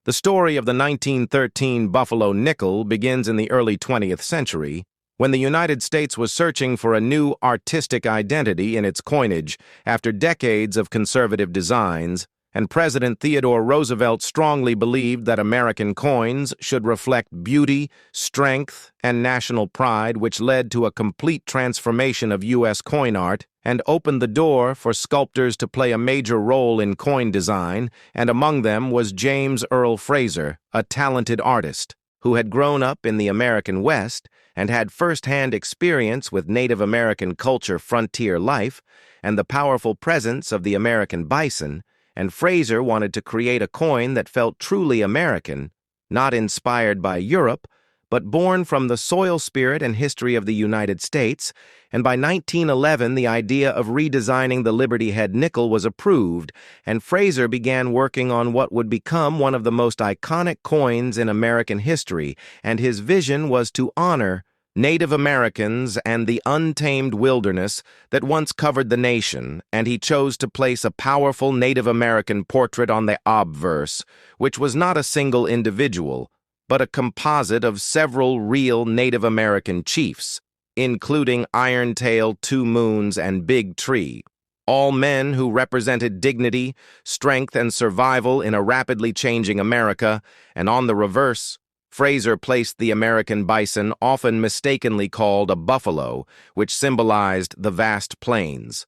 The story of the 1913 Buffalo nickel begins in the early 20th century, when the United States was searching for a new artistic identity in its coinage after decades of conservative designs, and President Theodore Roosevelt strongly believed that American coins should reflect beauty, strength, and national pride, which led to a complete transformation of U.S. coin art and opened the door for sculptors to play a major role in coin design, and among them was James Earle Fraser, a talented artist who had grown up in the American West and had first-hand experience with Native American culture, frontier life, and the powerful presence of the American bison. And Fraser wanted to create a coin that felt truly American, not inspired by Europe, but born from the soil spirit and history of the United States, and by 1911 the idea of redesigning the Liberty Head nickel was approved, and Fraser began working on what would become one of the most iconic coins in American history, and his vision was to honor Native Americans and the untamed wilderness that once covered the nation, and he chose to place a powerful Native American portrait on the obverse, which was not a single individual, but a composite of several real Native American chiefs, including Irontail, Two Moons, and Big Tree, all men who represented dignity, strength, and survival in a rapidly changing America, and on the reverse, Fraser placed the American bison, often mistakenly called a buffalo, which symbolized the vast plains.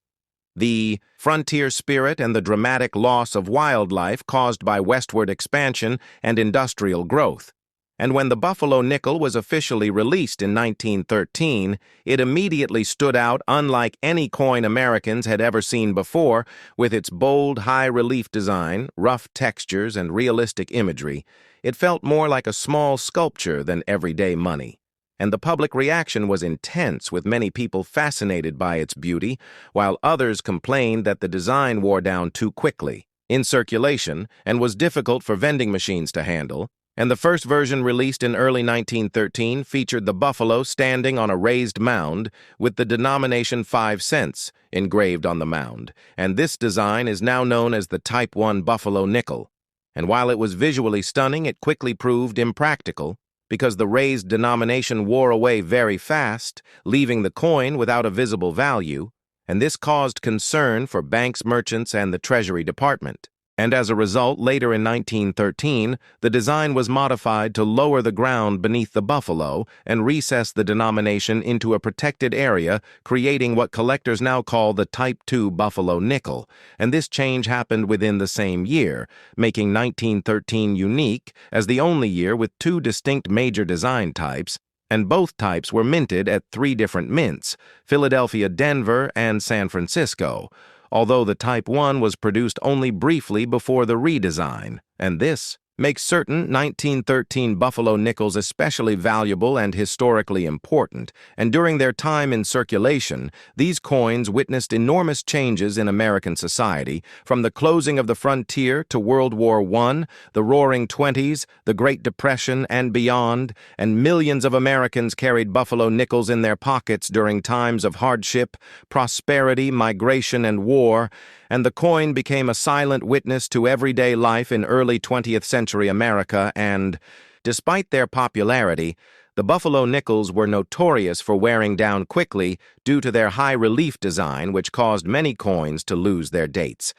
The frontier spirit and the dramatic loss of wildlife caused by westward expansion and industrial growth. And when the Buffalo nickel was officially released in 1913, it immediately stood out unlike any coin Americans had ever seen before, with its bold, high-relief design, rough textures, and realistic imagery. It felt more like a small sculpture than everyday money. And the public reaction was intense, with many people fascinated by its beauty, while others complained that the design wore down too quickly, in circulation, and was difficult for vending machines to handle. And the first version, released in early 1913, featured the buffalo standing on a raised mound with the denomination 5 cents engraved on the mound, and this design is now known as the Type 1 Buffalo nickel. And while it was visually stunning, it quickly proved impractical, because the raised denomination wore away very fast, leaving the coin without a visible value, and this caused concern for banks, merchants, and the Treasury Department. And as a result, later in 1913, the design was modified to lower the ground beneath the buffalo and recess the denomination into a protected area, creating what collectors now call the Type 2 Buffalo nickel. And this change happened within the same year, making 1913 unique as the only year with two distinct major design types, and both types were minted at 3 different mints: Philadelphia, Denver, and San Francisco, although the Type 1 was produced only briefly before the redesign, and this makes certain 1913 Buffalo nickels especially valuable and historically important, and during their time in circulation, these coins witnessed enormous changes in American society, from the closing of the frontier to World War I, the Roaring Twenties, the Great Depression, and beyond, and millions of Americans carried Buffalo nickels in their pockets during times of hardship, prosperity, migration, and war, and the coin became a silent witness to everyday life in early 20th century America, and, despite their popularity, the Buffalo nickels were notorious for wearing down quickly due to their high-relief design, which caused many coins to lose their dates,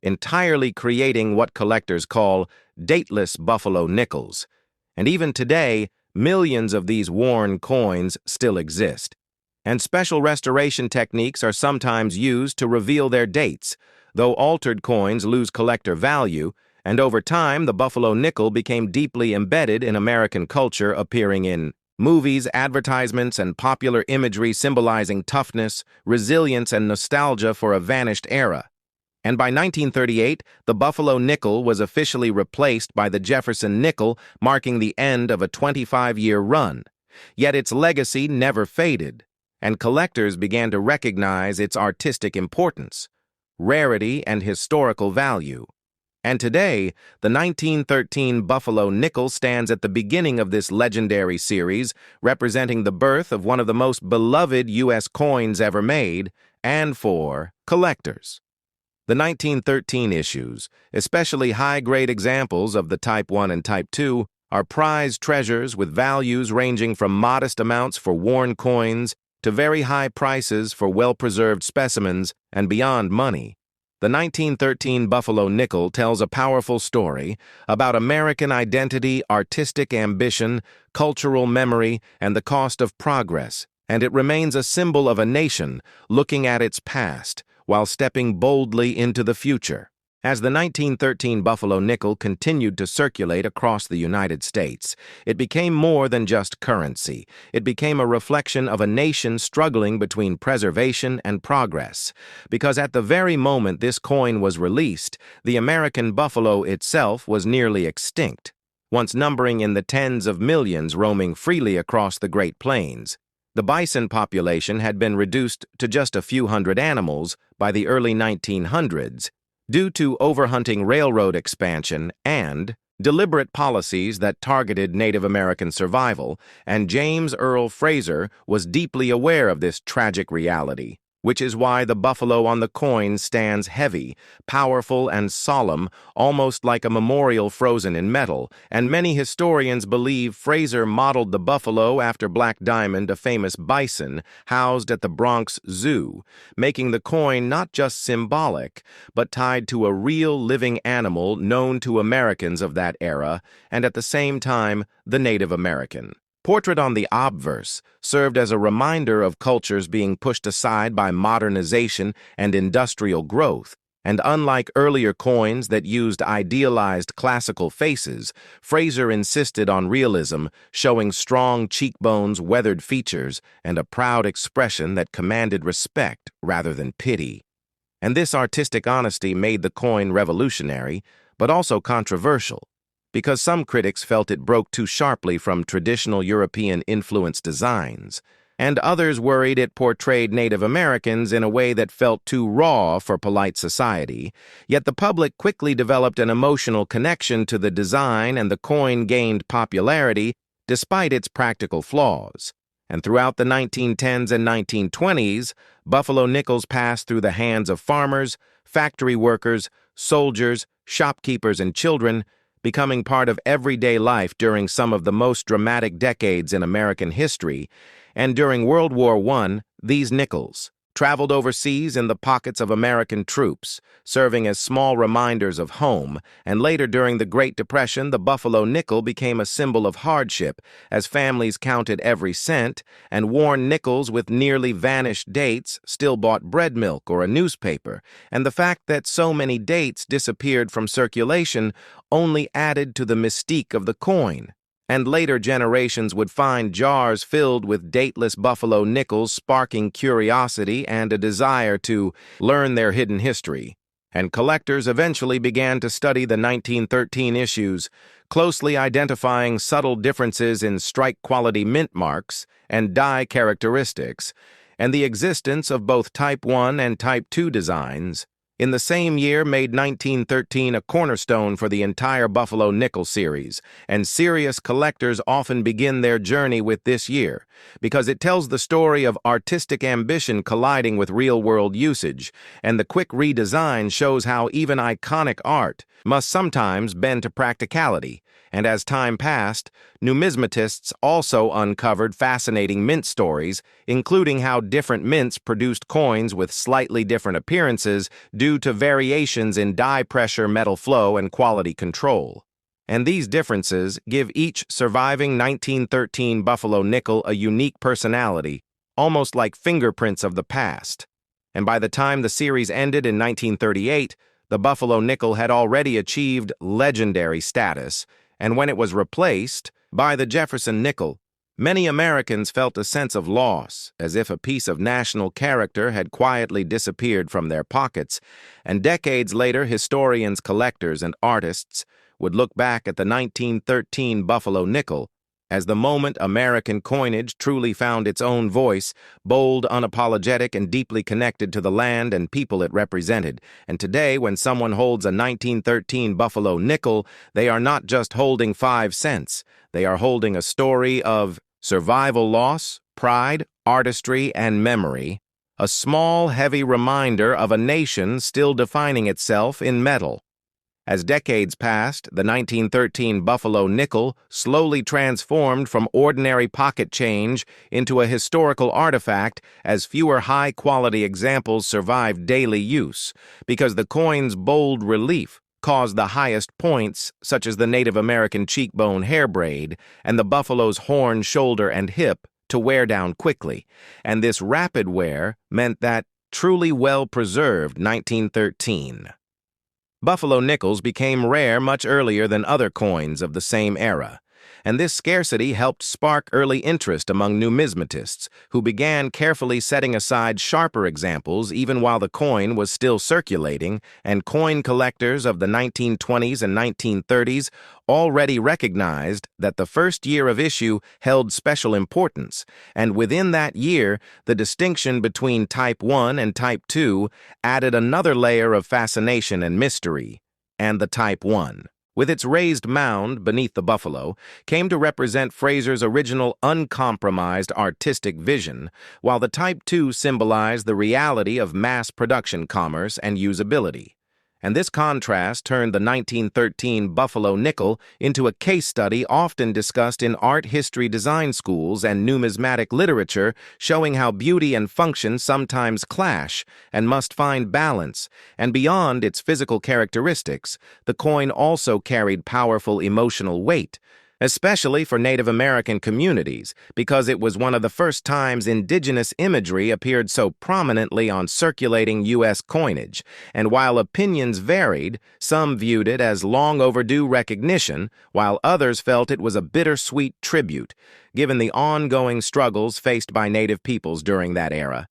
entirely creating what collectors call dateless Buffalo nickels. And even today, millions of these worn coins still exist, and special restoration techniques are sometimes used to reveal their dates, though altered coins lose collector value, and over time the Buffalo nickel became deeply embedded in American culture, appearing in movies, advertisements, and popular imagery symbolizing toughness, resilience, and nostalgia for a vanished era. And by 1938, the Buffalo nickel was officially replaced by the Jefferson nickel, marking the end of a 25-year run. Yet its legacy never faded, and collectors began to recognize its artistic importance, rarity, and historical value. And today, the 1913 Buffalo nickel stands at the beginning of this legendary series, representing the birth of one of the most beloved U.S. coins ever made, and for collectors. The 1913 issues, especially high-grade examples of the Type 1 and Type 2, are prized treasures with values ranging from modest amounts for worn coins to very high prices for well-preserved specimens and beyond money. The 1913 Buffalo nickel tells a powerful story about American identity, artistic ambition, cultural memory, and the cost of progress, and it remains a symbol of a nation looking at its past while stepping boldly into the future. As the 1913 Buffalo nickel continued to circulate across the United States, it became more than just currency. It became a reflection of a nation struggling between preservation and progress. Because at the very moment this coin was released, the American buffalo itself was nearly extinct, once numbering in the tens of millions roaming freely across the Great Plains. The bison population had been reduced to just a few hundred animals by the early 1900s, due to overhunting railroad expansion and deliberate policies that targeted Native American survival, and James Earle Fraser was deeply aware of this tragic reality, which is why the buffalo on the coin stands heavy, powerful, and solemn, almost like a memorial frozen in metal, and many historians believe Fraser modeled the buffalo after Black Diamond, a famous bison housed at the Bronx Zoo, making the coin not just symbolic, but tied to a real living animal known to Americans of that era, and at the same time, the Native American. Portrait on the obverse served as a reminder of cultures being pushed aside by modernization and industrial growth, and unlike earlier coins that used idealized classical faces, Fraser insisted on realism, showing strong cheekbones, weathered features, and a proud expression that commanded respect rather than pity. And this artistic honesty made the coin revolutionary, but also controversial, because some critics felt it broke too sharply from traditional European-influenced designs, and others worried it portrayed Native Americans in a way that felt too raw for polite society. Yet the public quickly developed an emotional connection to the design, and the coin gained popularity despite its practical flaws. And throughout the 1910s and 1920s, buffalo nickels passed through the hands of farmers, factory workers, soldiers, shopkeepers, and children, becoming part of everyday life during some of the most dramatic decades in American history. And during World War I, these nickels traveled overseas in the pockets of American troops, serving as small reminders of home, and later during the Great Depression, the buffalo nickel became a symbol of hardship as families counted every cent, and worn nickels with nearly vanished dates still bought bread milk or a newspaper, and the fact that so many dates disappeared from circulation only added to the mystique of the coin. And later generations would find jars filled with dateless buffalo nickels, sparking curiosity and a desire to learn their hidden history. And collectors eventually began to study the 1913 issues, closely identifying subtle differences in strike-quality mint marks and die characteristics, and the existence of both Type 1 and Type 2 designs. In the same year made 1913 a cornerstone for the entire Buffalo nickel series, and serious collectors often begin their journey with this year, because it tells the story of artistic ambition colliding with real-world usage, and the quick redesign shows how even iconic art must sometimes bend to practicality. And as time passed, numismatists also uncovered fascinating mint stories, including how different mints produced coins with slightly different appearances due to variations in die pressure, metal flow, and quality control. And these differences give each surviving 1913 Buffalo nickel a unique personality, almost like fingerprints of the past. And by the time the series ended in 1938, the Buffalo nickel had already achieved legendary status, and when it was replaced by the Jefferson nickel, many Americans felt a sense of loss, as if a piece of national character had quietly disappeared from their pockets. And decades later, historians, collectors, and artists would look back at the 1913 Buffalo nickel as the moment American coinage truly found its own voice, bold, unapologetic, and deeply connected to the land and people it represented. And today, when someone holds a 1913 Buffalo nickel, they are not just holding 5 cents. They are holding a story of survival, loss, pride, artistry, and memory, a small, heavy reminder of a nation still defining itself in metal. As decades passed, the 1913 Buffalo nickel slowly transformed from ordinary pocket change into a historical artifact as fewer high-quality examples survived daily use, because the coin's bold relief caused the highest points, such as the Native American cheekbone hair braid and the buffalo's horn, shoulder, and hip, to wear down quickly, and this rapid wear meant that truly well-preserved 1913. Buffalo nickels became rare much earlier than other coins of the same era, and this scarcity helped spark early interest among numismatists, who began carefully setting aside sharper examples even while the coin was still circulating, and coin collectors of the 1920s and 1930s already recognized that the first year of issue held special importance, and within that year, the distinction between Type 1 and Type 2 added another layer of fascination and mystery, and the Type 1, with its raised mound beneath the buffalo, came to represent Fraser's original uncompromised artistic vision, while the Type 2 symbolized the reality of mass production commerce and usability. And this contrast turned the 1913 Buffalo nickel into a case study often discussed in art history design schools and numismatic literature, showing how beauty and function sometimes clash and must find balance. And beyond its physical characteristics, the coin also carried powerful emotional weight, especially for Native American communities, because it was one of the first times indigenous imagery appeared so prominently on circulating U.S. coinage, and while opinions varied, some viewed it as long overdue recognition, while others felt it was a bittersweet tribute, given the ongoing struggles faced by Native peoples during that era.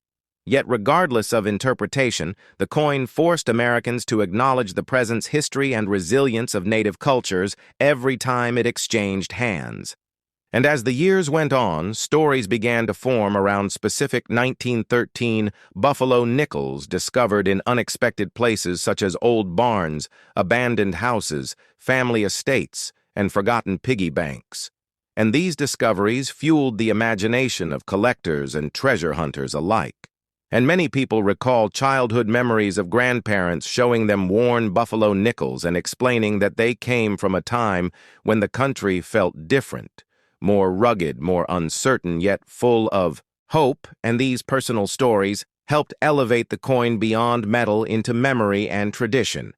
Yet regardless of interpretation, the coin forced Americans to acknowledge the presence, history, and resilience of Native cultures every time it exchanged hands. And as the years went on, stories began to form around specific 1913 Buffalo nickels discovered in unexpected places such as old barns, abandoned houses, family estates, and forgotten piggy banks. And these discoveries fueled the imagination of collectors and treasure hunters alike. And many people recall childhood memories of grandparents showing them worn buffalo nickels and explaining that they came from a time when the country felt different, more rugged, more uncertain, yet full of hope, and these personal stories helped elevate the coin beyond metal into memory and tradition.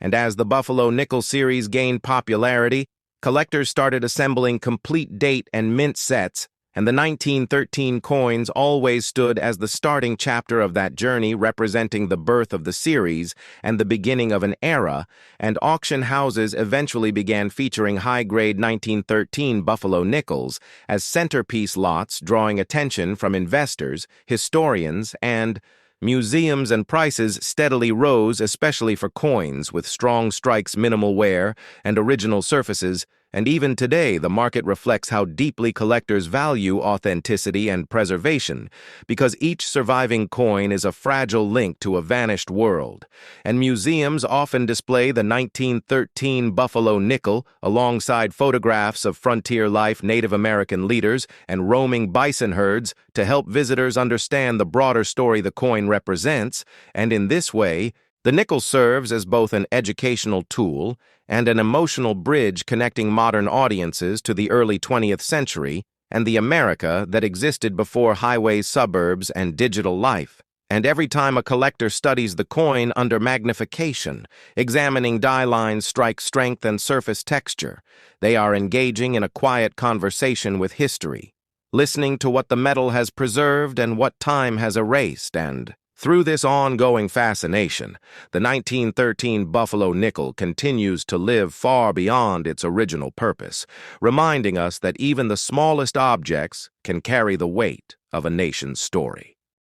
And as the Buffalo nickel series gained popularity, collectors started assembling complete date and mint sets, and the 1913 coins always stood as the starting chapter of that journey, representing the birth of the series and the beginning of an era, and auction houses eventually began featuring high-grade 1913 Buffalo nickels as centerpiece lots, drawing attention from investors, historians, and museums, and prices steadily rose, especially for coins with strong strikes, minimal wear, and original surfaces. And even today, the market reflects how deeply collectors value authenticity and preservation, because each surviving coin is a fragile link to a vanished world. And museums often display the 1913 Buffalo nickel alongside photographs of frontier life, Native American leaders, and roaming bison herds to help visitors understand the broader story the coin represents. And in this way, the nickel serves as both an educational tool and an emotional bridge connecting modern audiences to the early 20th century and the America that existed before highways, suburbs, and digital life. And every time a collector studies the coin under magnification, examining die lines, strike strength, and surface texture, they are engaging in a quiet conversation with history, listening to what the metal has preserved and what time has erased. And through this ongoing fascination, the 1913 Buffalo nickel continues to live far beyond its original purpose, reminding us that even the smallest objects can carry the weight of a nation's story.